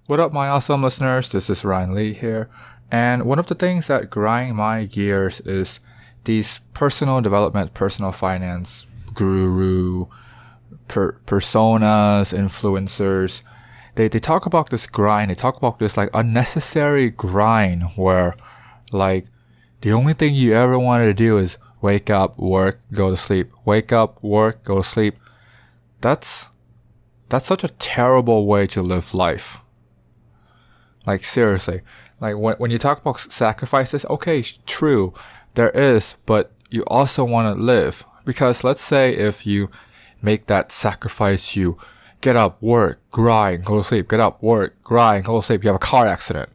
What up, my awesome listeners? This is Ryan Lee here. And one of the things that grind my gears is these personal development, personal finance guru, personas, influencers. They talk about this grind. They talk about this like unnecessary grind where like the only thing you ever wanted to do is wake up, work, go to sleep. Wake up, work, go to sleep. That's such a terrible way to live life. Like seriously, like when you talk about sacrifices, okay, true, there is, but you also want to live. Because let's say if you make that sacrifice, you get up, work, grind, go to sleep, get up, work, grind, go to sleep, you have a car accident.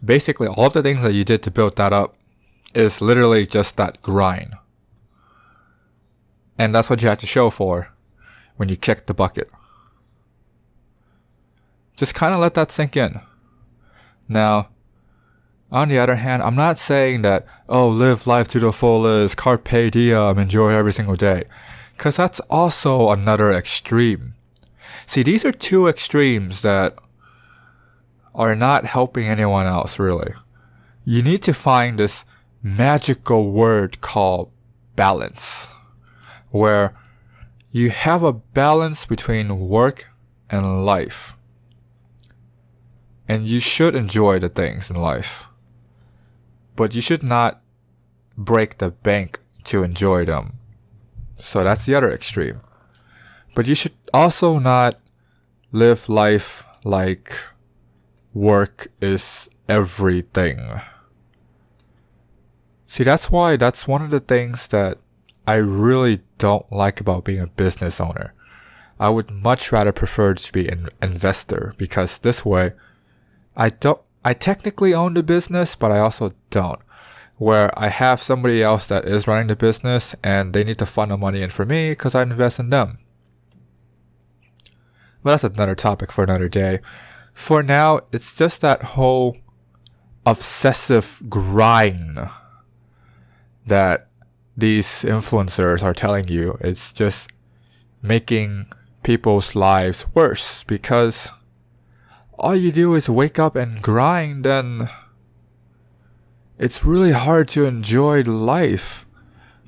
Basically, all of the things that you did to build that up is literally just that grind. And that's what you had to show for when you kicked the bucket. Just kind of let that sink in. Now, on the other hand, I'm not saying that, live life to the fullest, carpe diem, enjoy every single day. Because that's also another extreme. See, these are two extremes that are not helping anyone else, really. You need to find this magical word called balance, where you have a balance between work and life. And you should enjoy the things in life. But you should not break the bank to enjoy them. So that's the other extreme. But you should also not live life like work is everything. See, that's one of the things that I really don't like about being a business owner. I would much rather prefer to be an investor, because this way I technically own the business, but I also don't. Where I have somebody else that is running the business and they need to funnel the money in for me because I invest in them. But that's another topic for another day. For now, it's just that whole obsessive grind that these influencers are telling you. It's just making people's lives worse, because all you do is wake up and grind, and it's really hard to enjoy life.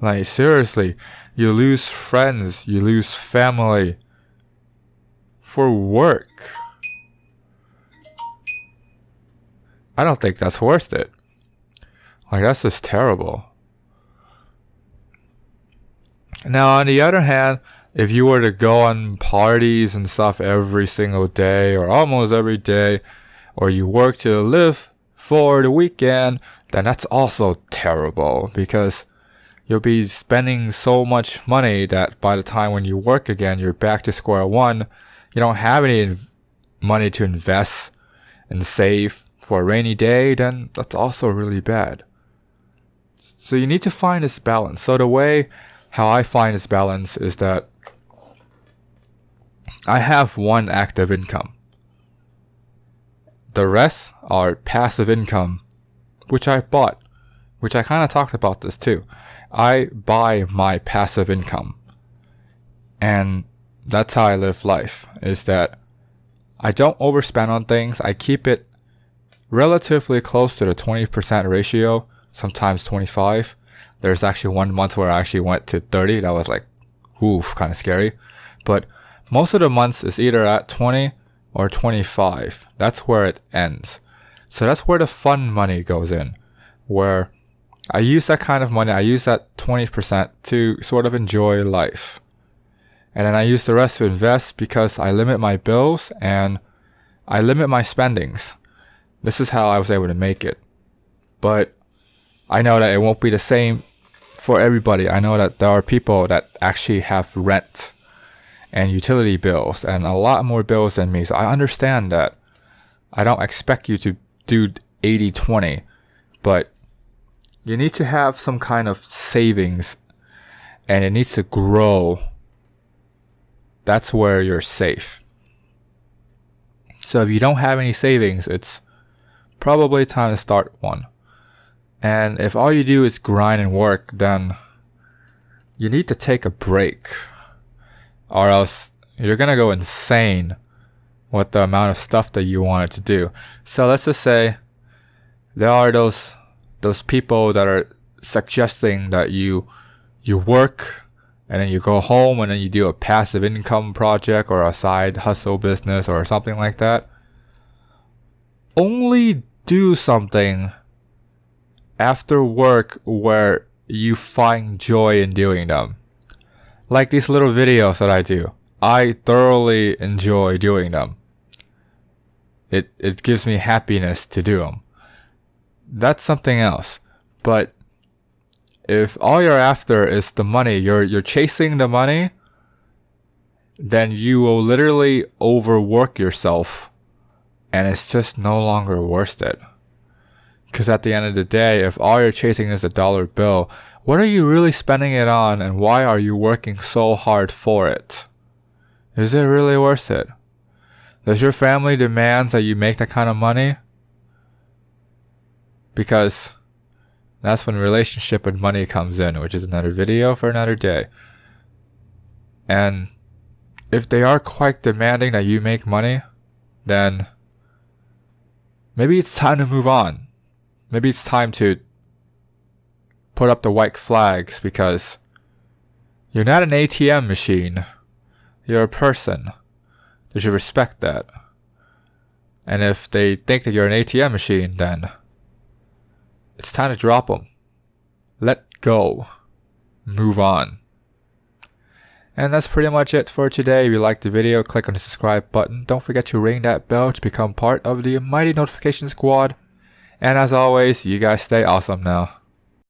Like seriously, you lose friends, you lose family for work. I don't think that's worth it. Like, that's just terrible. Now, on the other hand, if you were to go on parties and stuff every single day or almost every day, or you work to live for the weekend, then that's also terrible, because you'll be spending so much money that by the time when you work again, you're back to square one. You don't have any money to invest and save for a rainy day, then that's also really bad. So you need to find this balance. So the way how I find this balance is that I have one active income. The rest are passive income, which I bought, which I kind of talked about this too. I buy my passive income. And that's how I live life, is that I don't overspend on things. I keep it relatively close to the 20% ratio, sometimes 25. There's actually one month where I actually went to 30. That was like, oof, kind of scary. But most of the months is either at 20 or 25. That's where it ends. So that's where the fun money goes in, where I use that kind of money. I use that 20% to sort of enjoy life. And then I use the rest to invest, because I limit my bills and I limit my spendings. This is how I was able to make it. But I know that it won't be the same for everybody. I know that there are people that actually have rent and utility bills and a lot more bills than me. So I understand that. I don't expect you to do 80-20, but you need to have some kind of savings, and it needs to grow. That's where you're safe. So if you don't have any savings, it's probably time to start one. And if all you do is grind and work, then you need to take a break, or else you're gonna go insane with the amount of stuff that you wanted to do. So let's just say there are those people that are suggesting that you work and then you go home and then you do a passive income project or a side hustle business or something like that. Only do something after work where you find joy in doing them. Like these little videos that I do. I thoroughly enjoy doing them. It gives me happiness to do them. That's something else. But if all you're after is the money, you're chasing the money, then you will literally overwork yourself and it's just no longer worth it. Because at the end of the day, if all you're chasing is a dollar bill, what are you really spending it on and why are you working so hard for it? Is it really worth it? Does your family demand that you make that kind of money? Because that's when relationship and money comes in, which is another video for another day. And if they are quite demanding that you make money, then maybe it's time to move on. Maybe it's time to put up the white flags because you're not an ATM machine. You're a person. They should respect that. And if they think that you're an ATM machine, then it's time to drop them. Let go. Move on. And that's pretty much it for today. If you liked the video, click on the subscribe button. Don't forget to ring that bell to become part of the mighty notification squad. And as always, you guys stay awesome now.